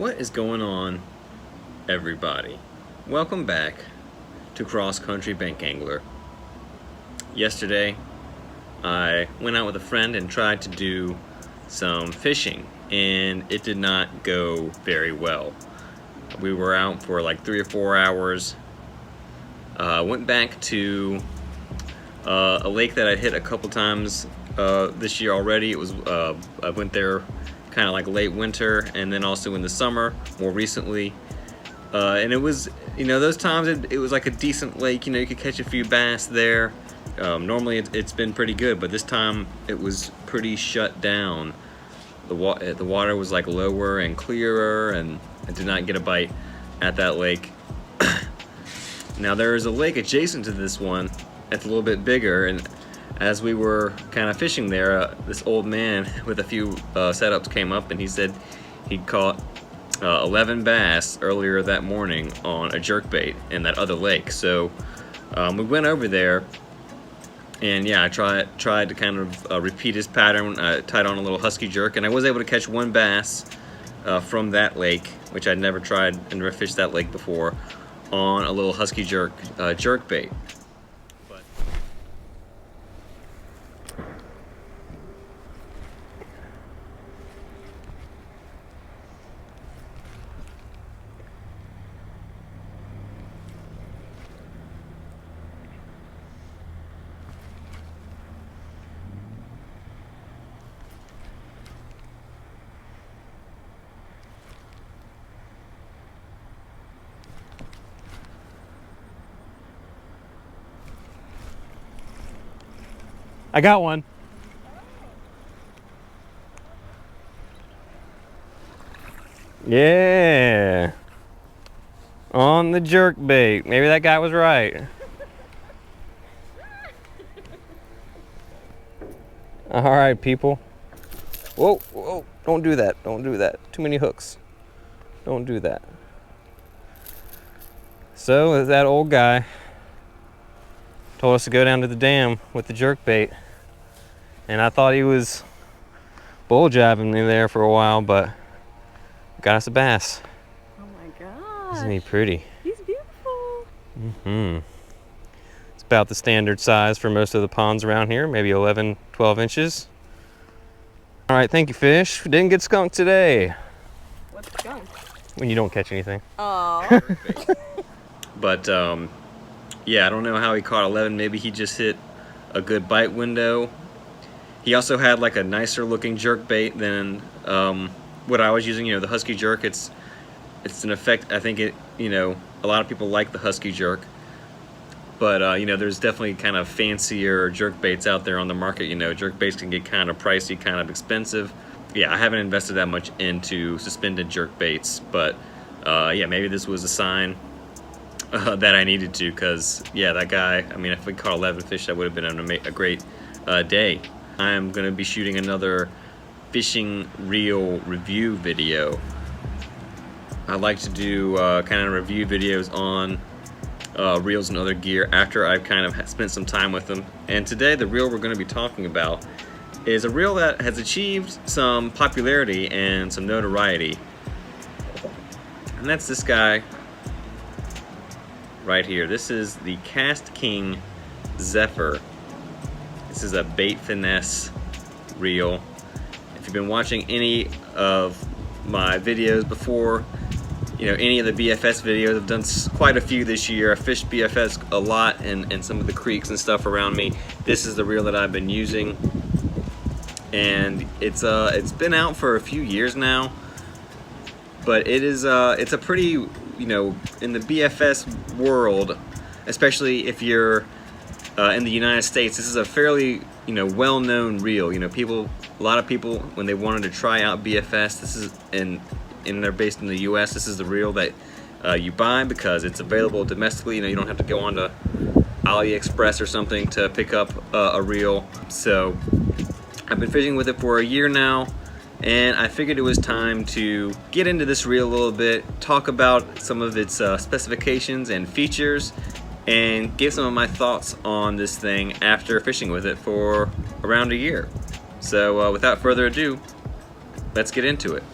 What is going on, everybody? Welcome back to Cross Country Bank Angler. Yesterday, I went out with a friend and tried to do some fishing, and it did not go very well. We were out for like 3 or 4 hours. Went back to a lake that I hit a couple times this year already. It was I went there kind of like late winter, and then also in the summer more recently, and it was, you know, those times it was like a decent lake. You know, you could catch a few bass there. Normally it's been pretty good, but this time it was pretty shut down. The water was like lower and clearer, and I did not get a bite at that lake. Now there is a lake adjacent to this one that's a little bit bigger, and as we were kind of fishing there, this old man with a few setups came up, and he said he'd caught 11 bass earlier that morning on a jerkbait in that other lake. So we went over there, and yeah, I tried to kind of repeat his pattern. I tied on a little husky jerk, and I was able to catch one bass from that lake, which I'd never tried and never fished that lake before, on a little husky jerk jerkbait. I got one. Yeah. On the jerk bait. Maybe that guy was right. All right, people. Whoa, whoa, don't do that. Don't do that. Too many hooks. Don't do that. So that old guy told us to go down to the dam with the jerk bait, and I thought he was bull jabbing me there for a while, but got us a bass. Oh my gosh. Isn't he pretty? He's beautiful. It's about the standard size for most of the ponds around here, maybe 11, 12 inches. All right, thank you, fish. Didn't get skunked today. What's skunk? When you don't catch anything. Oh. But yeah, I don't know how he caught 11. Maybe he just hit a good bite window. He also had like a nicer looking jerk bait than what I was using. You know, the husky jerk, it's an effect. I think it, you know, a lot of people like the husky jerk, but you know, there's definitely kind of fancier jerk baits out there on the market. You know, jerk baits can get kind of pricey, kind of expensive. Yeah, I haven't invested that much into suspended jerk baits, but yeah, maybe this was a sign that I needed to, because yeah, that guy, I mean, if we caught 11 fish, that would have been a great day. I'm going to be shooting another fishing reel review video. I like to do kind of review videos on reels and other gear after I've kind of spent some time with them. And today the reel we're going to be talking about is a reel that has achieved some popularity and some notoriety, and that's this guy right here. This is the Kastking Zephyr. This is a bait finesse reel. If you've been watching any of my videos before, you know, any of the BFS videos, I've done quite a few this year. I fished BFS a lot in some of the creeks and stuff around me. This is the reel that I've been using, and it's been out for a few years now, but it's a pretty, you know, in the BFS world, especially if you're in the United States, this is a fairly, you know, well-known reel. You know, a lot of people, when they wanted to try out BFS, this is, and they're based in the U.S., this is the reel that you buy because it's available domestically. You know, you don't have to go on to AliExpress or something to pick up a reel. So I've been fishing with it for a year now, and I figured it was time to get into this reel a little bit, talk about some of its specifications and features, and give some of my thoughts on this thing after fishing with it for around a year. So without further ado, let's get into it.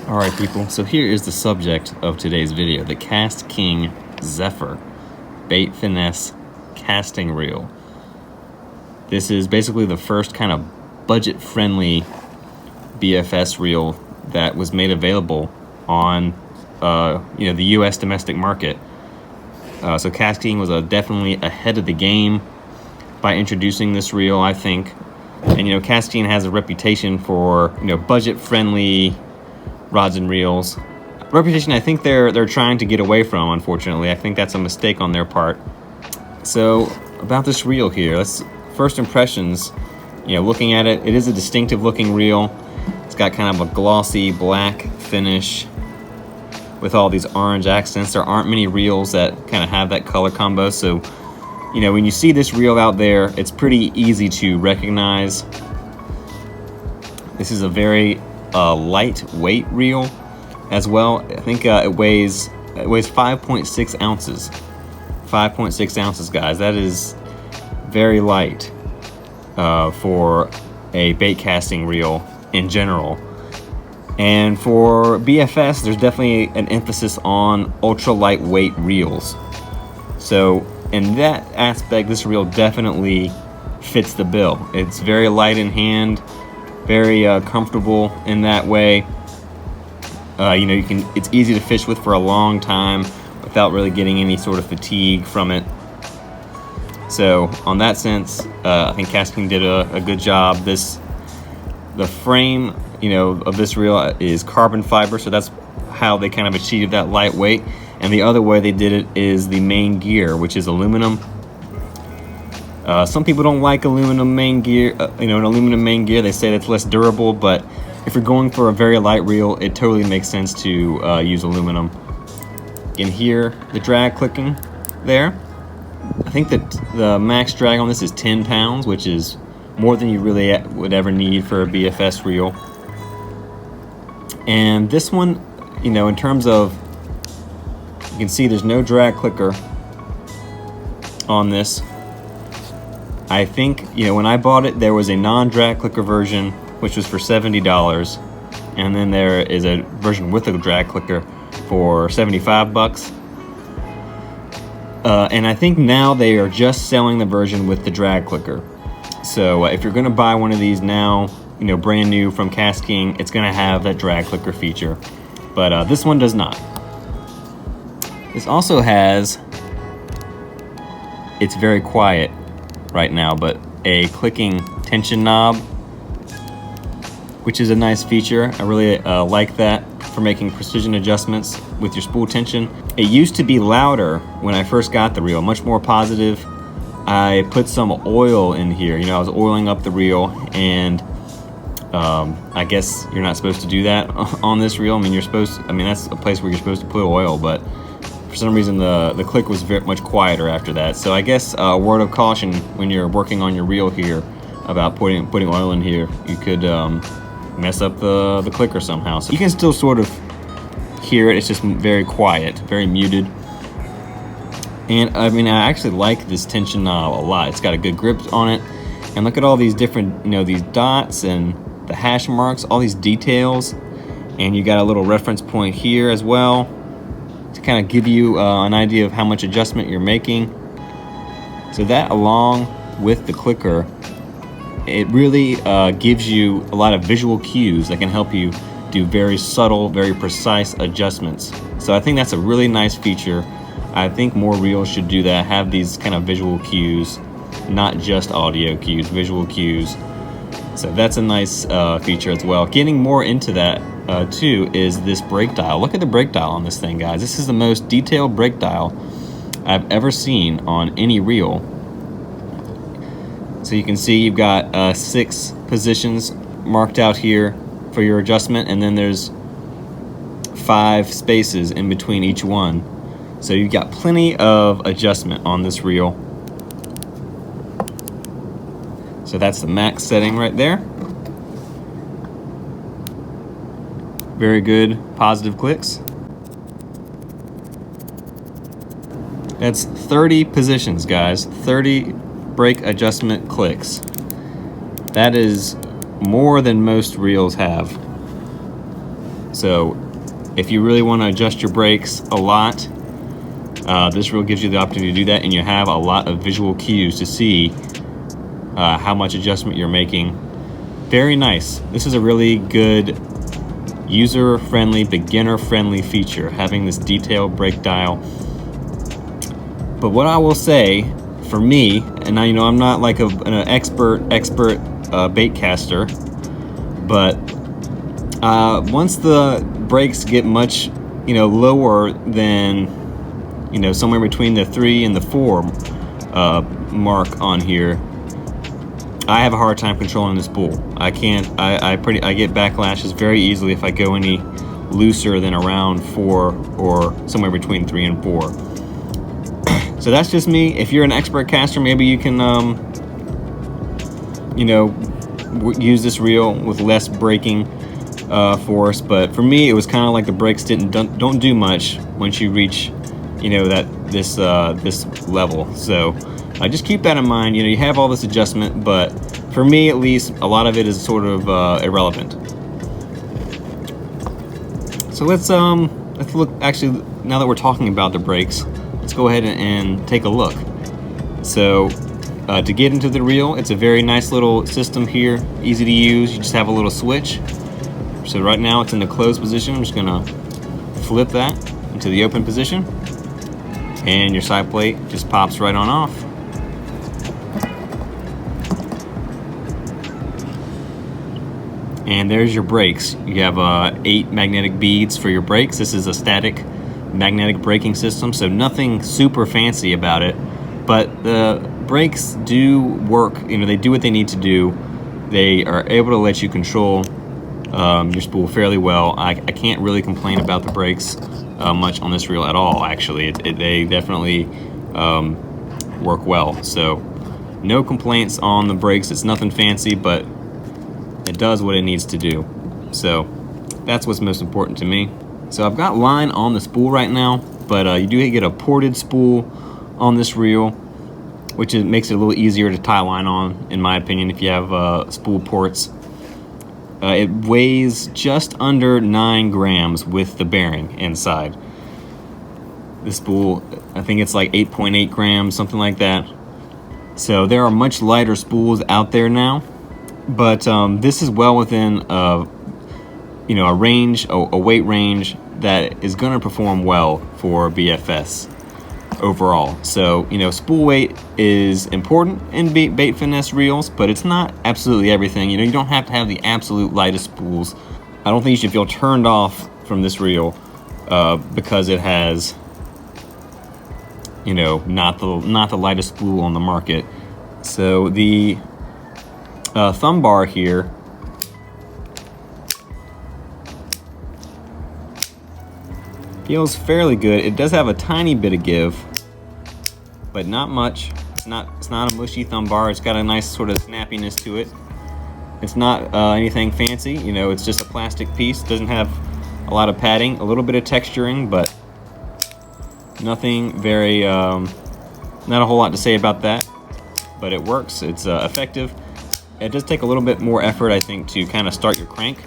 Alright people, so here is the subject of today's video, the Kastking Zephyr Bait Finesse Casting Reel. This is basically the first kind of budget-friendly BFS reel that was made available on the US domestic market. So Kastking was definitely ahead of the game by introducing this reel, I think. And Kastking has a reputation for budget-friendly rods and reels. A reputation I think they're trying to get away from, unfortunately. I think that's a mistake on their part. So about this reel here, let's first impressions. Looking at it, it is a distinctive looking reel. It's got kind of a glossy black finish with all these orange accents. There aren't many reels that kind of have that color combo, so when you see this reel out there, it's pretty easy to recognize. This is a very lightweight reel as well. I think it weighs 5.6 ounces. 5.6 ounces, guys. That is very light for a bait casting reel in general. And for BFS, there's definitely an emphasis on ultra lightweight reels. So in that aspect, this reel definitely fits the bill. It's very light in hand, very comfortable in that way. It's easy to fish with for a long time without really getting any sort of fatigue from it. So on that sense, I think Kastking did a good job. The frame, of this reel is carbon fiber, so that's how they kind of achieved that lightweight. And the other way they did it is the main gear, which is aluminum. Some people don't like aluminum main gear. An aluminum main gear, they say that's less durable, but if you're going for a very light reel, it totally makes sense to use aluminum. In here, the drag clicking there, I think that the max drag on this is 10 pounds, which is more than you really would ever need for a BFS reel. And this one, in terms of, you can see there's no drag clicker on this. I think, when I bought it, there was a non-drag clicker version, which was for $70. And then there is a version with a drag clicker for 75 bucks. And I think now they are just selling the version with the drag clicker. So if you're gonna buy one of these now, brand new from Kastking, it's gonna have that drag clicker feature. But this one does not. This also has, it's very quiet right now, but a clicking tension knob, which is a nice feature. I really like that for making precision adjustments with your spool tension. It used to be louder when I first got the reel, much more positive. I put some oil in here. I was oiling up the reel, and I guess you're not supposed to do that on this reel. That's a place where you're supposed to put oil, but for some reason the click was very much quieter after that. So I guess a word of caution when you're working on your reel here about putting oil in here, you could mess up the clicker somehow. So you can still sort of hear it. It's just very quiet, very muted. And I actually like this tension knob a lot. It's got a good grip on it. And look at all these different, these dots and the hash marks, all these details. And you got a little reference point here as well to kind of give you an idea of how much adjustment you're making. So that, along with the clicker, it really gives you a lot of visual cues that can help you do very subtle, very precise adjustments. So I think that's a really nice feature. I think more reels should do that, have these kind of visual cues, not just audio cues, visual cues. So that's a nice feature as well. Getting more into that too is this brake dial. Look at the brake dial on this thing, guys. This is the most detailed brake dial I've ever seen on any reel. So you can see you've got 6 positions marked out here for your adjustment, and then there's 5 spaces in between each one. So you've got plenty of adjustment on this reel. So that's the max setting right there. Very good positive clicks. That's 30 positions, guys. 30 brake adjustment clicks. That is more than most reels have. So if you really want to adjust your brakes a lot, this reel gives you the opportunity to do that, and you have a lot of visual cues to see how much adjustment you're making. Very nice. This is a really good user-friendly, beginner-friendly feature, having this detailed brake dial. But what I will say, for me, and now, you know, I'm not like an expert bait caster, but once the brakes get much, you know, lower than, you know, somewhere between the 3 and the 4 mark on here, I have a hard time controlling this bull. I can't. I get backlashes very easily if I go any looser than around 4 or somewhere between 3 and 4. So that's just me. If you're an expert caster, maybe you can, you know, use this reel with less braking force. But for me, it was kind of like the brakes don't do much once you reach, you know, this level. So just keep that in mind. You know, you have all this adjustment, but for me at least, a lot of it is sort of irrelevant. So let's look. Actually, now that we're talking about the brakes, let's go ahead and take a look. So to get into the reel, it's a very nice little system here, easy to use. You just have a little switch. So right now it's in the closed position. I'm just gonna flip that into the open position, and your side plate just pops right on off. And there's your brakes. You have 8 magnetic beads for your brakes. This is a static magnetic braking system, so nothing super fancy about it. But the brakes do work. You know, they do what they need to do. They are able to let you control your spool fairly well. I can't really complain about the brakes much on this reel at all. Actually, they definitely work well. So no complaints on the brakes. It's nothing fancy, but it does what it needs to do. So that's what's most important to me. So I've got line on the spool right now, but you do get a ported spool on this reel, which makes it a little easier to tie line on, in my opinion, if you have spool ports. It weighs just under 9 grams with the bearing inside. The spool, I think it's like 8.8 grams, something like that. So there are much lighter spools out there now, but this is well within you know, a range, a weight range that is going to perform well for BFS overall. So, you know, spool weight is important in bait finesse reels, but it's not absolutely everything. You know, you don't have to have the absolute lightest spools. I don't think you should feel turned off from this reel because it has, you know, not the lightest spool on the market. So the thumb bar here feels fairly good. It does have a tiny bit of give, but not much. It's not a mushy thumb bar. It's got a nice sort of snappiness to it. It's not anything fancy. You know, it's just a plastic piece. Doesn't have a lot of padding, a little bit of texturing, but nothing very, not a whole lot to say about that, but it works. It's effective. It does take a little bit more effort, I think, to kind of start your crank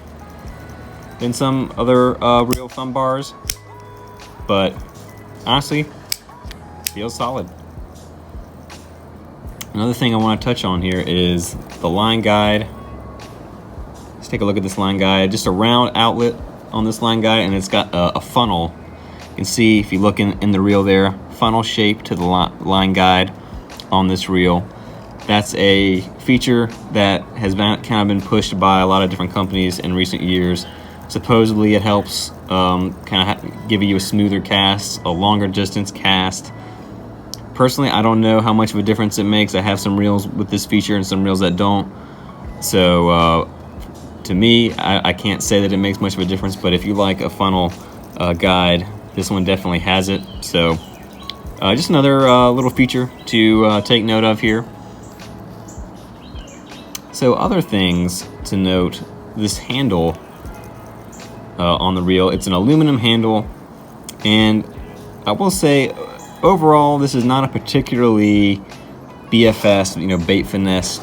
than some other reel thumb bars, but honestly, feels solid. Another thing I want to touch on here is the line guide. Let's take a look at this line guide. Just a round outlet on this line guide, and it's got a funnel. You can see if you look in the reel there, funnel shape to the line guide on this reel. That's a feature that has kind of been pushed by a lot of different companies in recent years. Supposedly it helps kind of give you a smoother cast, a longer distance cast. Personally, I don't know how much of a difference it makes. I have some reels with this feature and some reels that don't. So to me, I can't say that it makes much of a difference, but if you like a funnel guide, this one definitely has it. So just another little feature to take note of here. So other things to note, this handle on the reel, it's an aluminum handle, and I will say overall this is not a particularly BFS, you know, bait finesse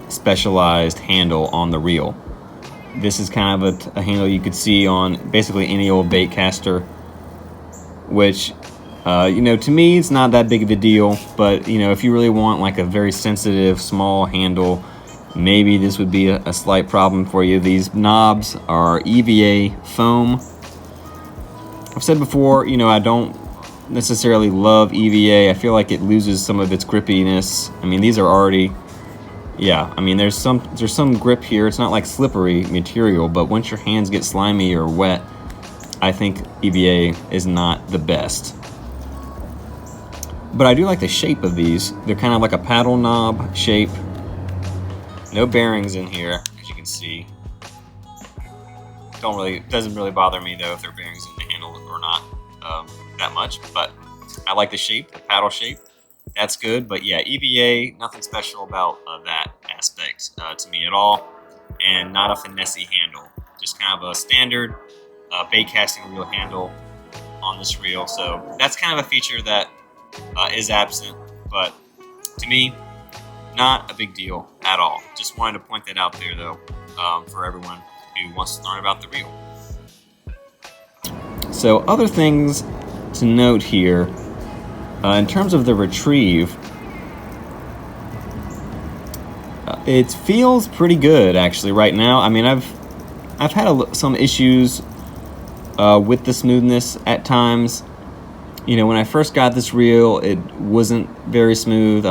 specialized handle on the reel. this is kind of a handle you could see on basically any old baitcaster, which, you know, to me it's not that big of a deal, but, you know, if you really want like a very sensitive small handle, maybe this would be a slight problem for you. These knobs are EVA foam. I've said before, you know, I don't necessarily love EVA. I feel like it loses some of its grippiness. I mean, these are already, yeah, I mean, there's some grip here. It's not like slippery material, but once your hands get slimy or wet, I think EVA is not the best. But I do like the shape of these. They're kind of like a paddle knob shape. No bearings in here, as you can see. Doesn't really bother me though if there are bearings in the handle or not that much, but I like the shape, the paddle shape. That's good, but yeah, EVA, nothing special about that aspect to me at all, and not a finesse handle. Just kind of a standard bait casting reel handle on this reel, so that's kind of a feature that is absent, but to me, not a big deal at all. Just wanted to point that out there though, for everyone who wants to learn about the reel. So other things to note here, in terms of the retrieve, it feels pretty good actually right now. I mean, I've had some issues with the smoothness at times. You know, when I first got this reel, it wasn't very smooth.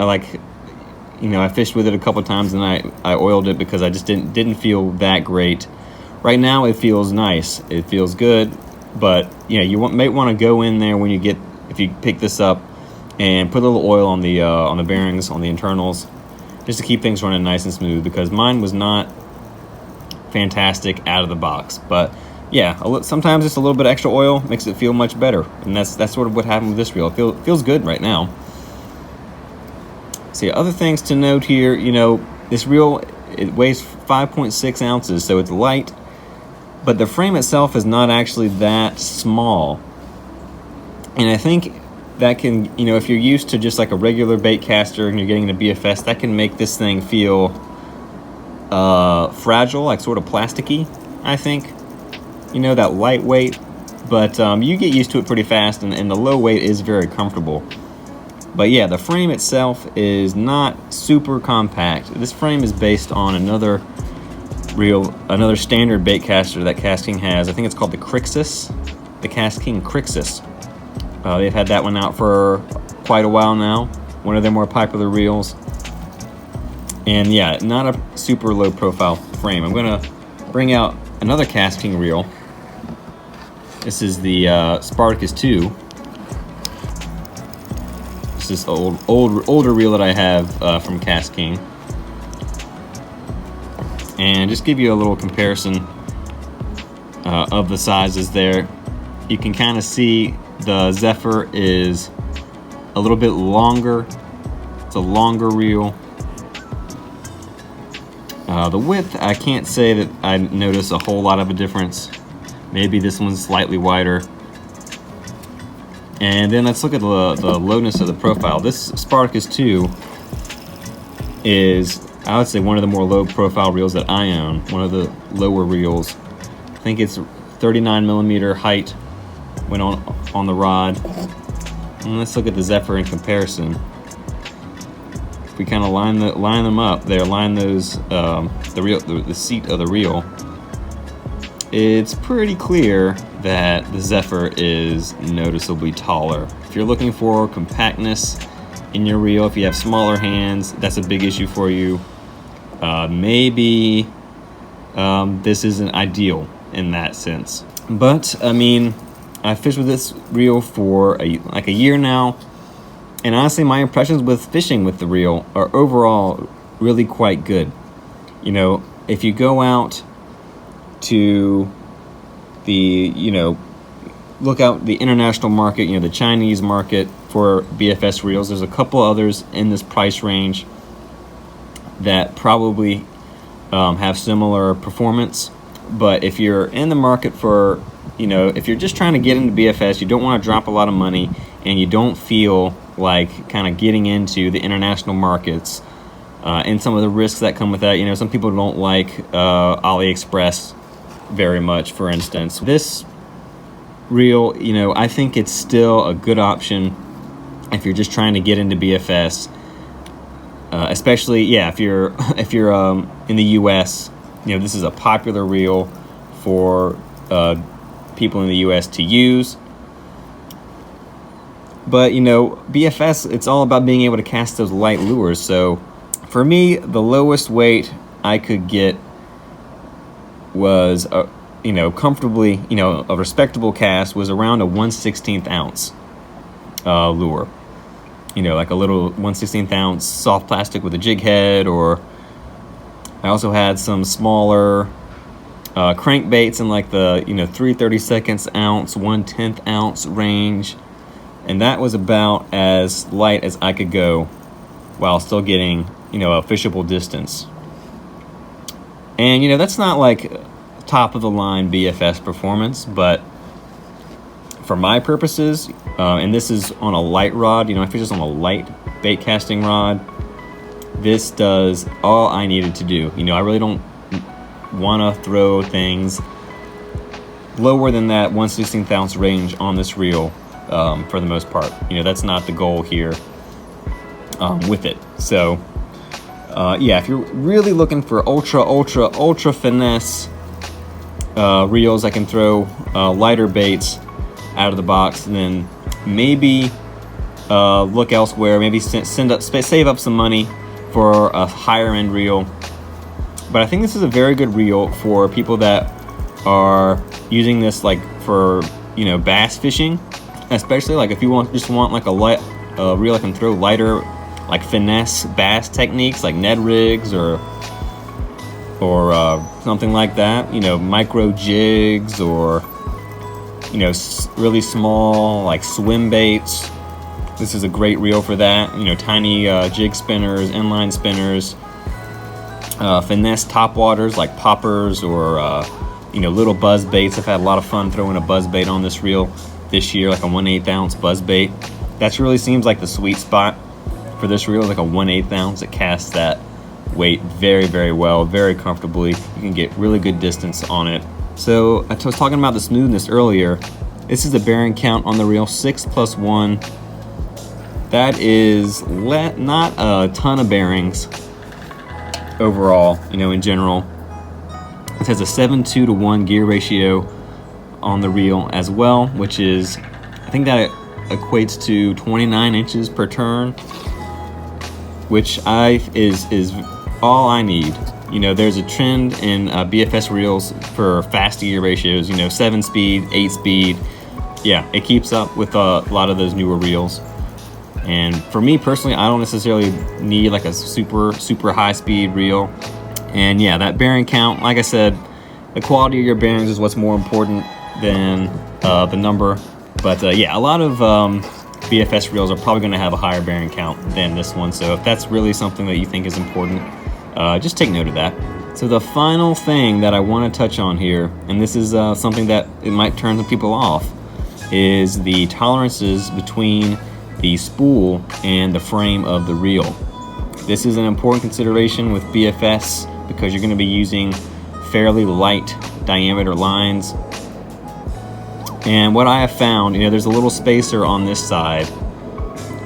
You know, I fished with it a couple times and I oiled it because I just didn't feel that great. Right now it feels nice. It feels good, but you know, you might want to go in there if you pick this up and put a little oil on the bearings, on the internals, just to keep things running nice and smooth, because mine was not fantastic out of the box. But yeah, sometimes just a little bit of extra oil makes it feel much better, and that's sort of what happened with this reel. It feels good right now. See, other things to note here, you know, this reel, it weighs 5.6 ounces, so it's light, but the frame itself is not actually that small. And I think that can, you know, if you're used to just like a regular bait caster and you're getting the BFS, that can make this thing feel fragile, like sort of plasticky, I think. You know, that lightweight, but you get used to it pretty fast, and the low weight is very comfortable. But yeah, the frame itself is not super compact. This frame is based on another standard bait caster that Kastking has. I think it's called the Crixus, the Kastking Crixus. They've had that one out for quite a while now. One of their more popular reels. And yeah, not a super low profile frame. I'm gonna bring out another Kastking reel. This is the Spartacus 2. This is older reel that I have from Kastking. And just give you a little comparison of the sizes there. You can kind of see the Zephyr is a little bit longer. It's a longer reel. The width, I can't say that I notice a whole lot of a difference. Maybe this one's slightly wider. And then let's look at the lowness of the profile. This Spartacus 2 is, I would say, one of the more low profile reels that I own. One of the lower reels. I think it's 39 millimeter height when on the rod. And let's look at the Zephyr in comparison. If we kind of line them up there, line those the seat of the reel, it's pretty clear that the Zephyr is noticeably taller. If you're looking for compactness in your reel, if you have smaller hands, that's a big issue for you. Maybe this isn't ideal in that sense. But I mean, I fished with this reel for like a year now, and honestly, my impressions with fishing with the reel are overall really quite good. You know, if you go out to look out the international market, the Chinese market for BFS reels, there's a couple others in this price range that probably have similar performance. But if you're in the market for, if you're just trying to get into BFS, you don't want to drop a lot of money, and you don't feel like kind of getting into the international markets, and some of the risks that come with that. You know, some people don't like AliExpress very much, for instance. This reel, you know, I think it's still a good option if you're just trying to get into BFS, especially, yeah, if you're in the US. You know, this is a popular reel for people in the US to use. But, you know, BFS, it's all about being able to cast those light lures. So for me, the lowest weight I could get was, you know, comfortably, you know, a respectable cast was around a 1/16 ounce lure. You know, like a little 1/16 ounce soft plastic with a jig head, or I also had some smaller crankbaits in like the, you know, 3/32 ounce, 1/10 ounce range. And that was about as light as I could go while still getting, you know, a fishable distance. And, you know, that's not like top of the line BFS performance, but for my purposes, and this is on a light rod, you know, I fish this on a light bait casting rod. This does all I needed to do. You know, I really don't want to throw things lower than that 1/16 ounce range on this reel. For the most part, you know, that's not the goal here with it. So yeah, if you're really looking for ultra finesse reels that can throw lighter baits out of the box, then maybe look elsewhere. Maybe save up some money for a higher end reel. But I think this is a very good reel for people that are using this like for, you know, bass fishing. Especially like if you just want like a light reel that can throw lighter, like finesse bass techniques, like Ned rigs or something like that. You know, micro jigs, or, you know, really small like swim baits. This is a great reel for that. You know, tiny jig spinners, inline spinners, finesse topwaters like poppers, or you know, little buzz baits. I've had a lot of fun throwing a buzz bait on this reel this year, like a 1/8 ounce buzz bait. That really seems like the sweet spot for this reel, like a 1/8 ounce. It casts that weight very, very well, very comfortably. You can get really good distance on it. So I was talking about the smoothness earlier. This is the bearing count on the reel, 6 + 1. That is not a ton of bearings overall, you know, in general. It has a 7:2 to 1 gear ratio on the reel as well, which is, I think that equates to 29 inches per turn, which is all I need. You know, there's a trend in BFS reels for fast gear ratios, you know, 7-speed, 8-speed. Yeah, it keeps up with a lot of those newer reels. And for me personally, I don't necessarily need like a super high speed reel. And yeah, that bearing count, like I said, the quality of your bearings is what's more important than the number. But yeah, a lot of BFS reels are probably going to have a higher bearing count than this one. So if that's really something that you think is important, just take note of that. So the final thing that I want to touch on here, and this is something that it might turn some people off, is the tolerances between the spool and the frame of the reel. This is an important consideration with BFS because you're going to be using fairly light diameter lines. And what I have found, you know, there's a little spacer on this side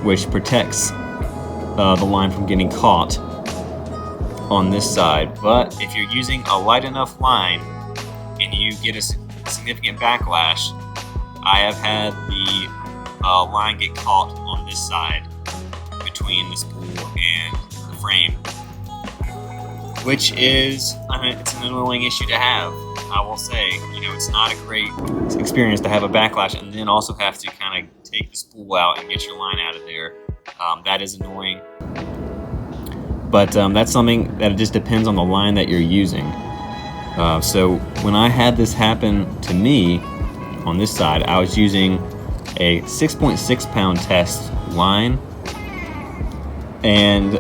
which protects the line from getting caught on this side. But if you're using a light enough line and you get a significant backlash, I have had the line get caught on this side between the spool and the frame, which is, it's an annoying issue to have. I will say, you know, it's not a great experience to have a backlash and then also have to kind of take the spool out and get your line out of there. That is annoying. But that's something that it just depends on the line that you're using. So when I had this happen to me on this side, I was using a 6.6 pound test line, and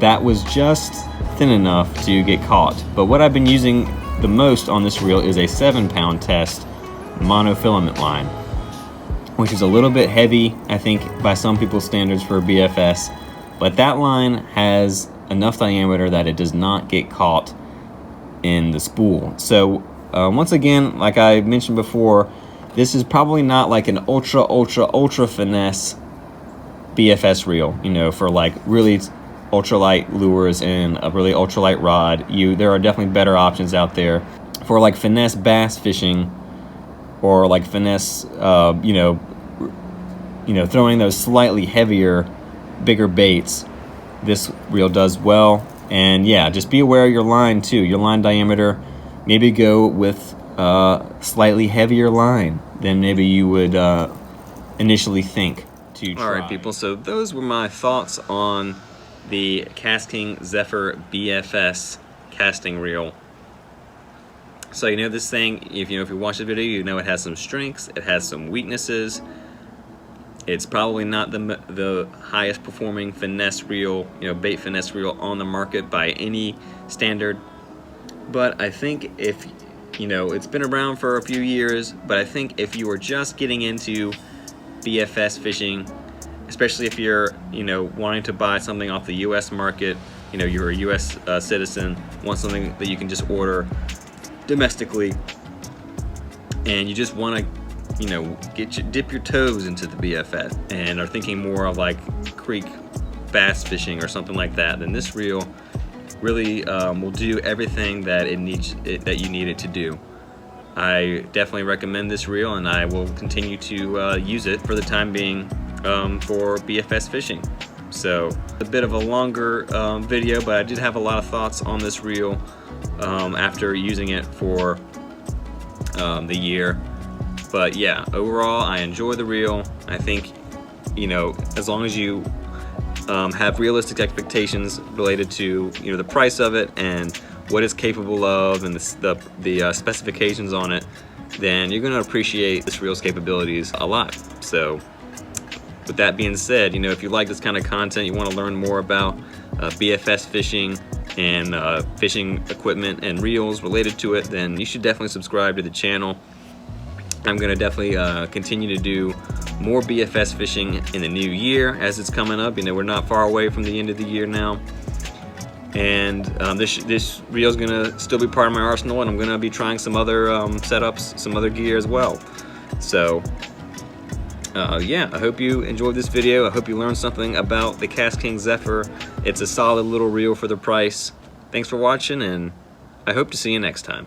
that was just thin enough to get caught. But what I've been using the most on this reel is a 7 pound test monofilament line, which is a little bit heavy, I think, by some people's standards for BFS. But that line has enough diameter that it does not get caught in the spool. So once again, like I mentioned before, this is probably not like an ultra finesse BFS reel, you know, for like really ultralight lures and a really ultralight rod. There are definitely better options out there for like finesse bass fishing, or like finesse you know, throwing those slightly heavier, bigger baits. This reel does well. And yeah, just be aware of your line too, your line diameter. Maybe go with slightly heavier line than maybe you would initially think to try. Alright people, so those were my thoughts on the Kastking Zephyr BFS casting reel. So you know this thing, if you watch the video, you know it has some strengths, it has some weaknesses. It's probably not the highest performing finesse reel, bait finesse reel on the market by any standard. But I think if, it's been around for a few years, but I think if you are just getting into BFS fishing, especially if you're, wanting to buy something off the US market, you're a US citizen, want something that you can just order domestically, and you just want to dip your toes into the BFS and are thinking more of like creek bass fishing or something like that, then this reel really will do everything that you need it to do. I definitely recommend this reel, and I will continue to use it for the time being for BFS fishing. So a bit of a longer video, but I did have a lot of thoughts on this reel after using it for the year. But yeah, overall, I enjoy the reel. I think, as long as you have realistic expectations related to, the price of it and what it's capable of and the specifications on it, then you're going to appreciate this reel's capabilities a lot. So with that being said, if you like this kind of content, you want to learn more about BFS fishing and fishing equipment and reels related to it, then you should definitely subscribe to the channel. I'm going to definitely continue to do more BFS fishing in the new year as it's coming up. We're not far away from the end of the year now. And this reel is going to still be part of my arsenal, and I'm going to be trying some other setups, some other gear as well. So yeah, I hope you enjoyed this video. I hope you learned something about the Kastking Zephyr. It's a solid little reel for the price. Thanks for watching, and I hope to see you next time.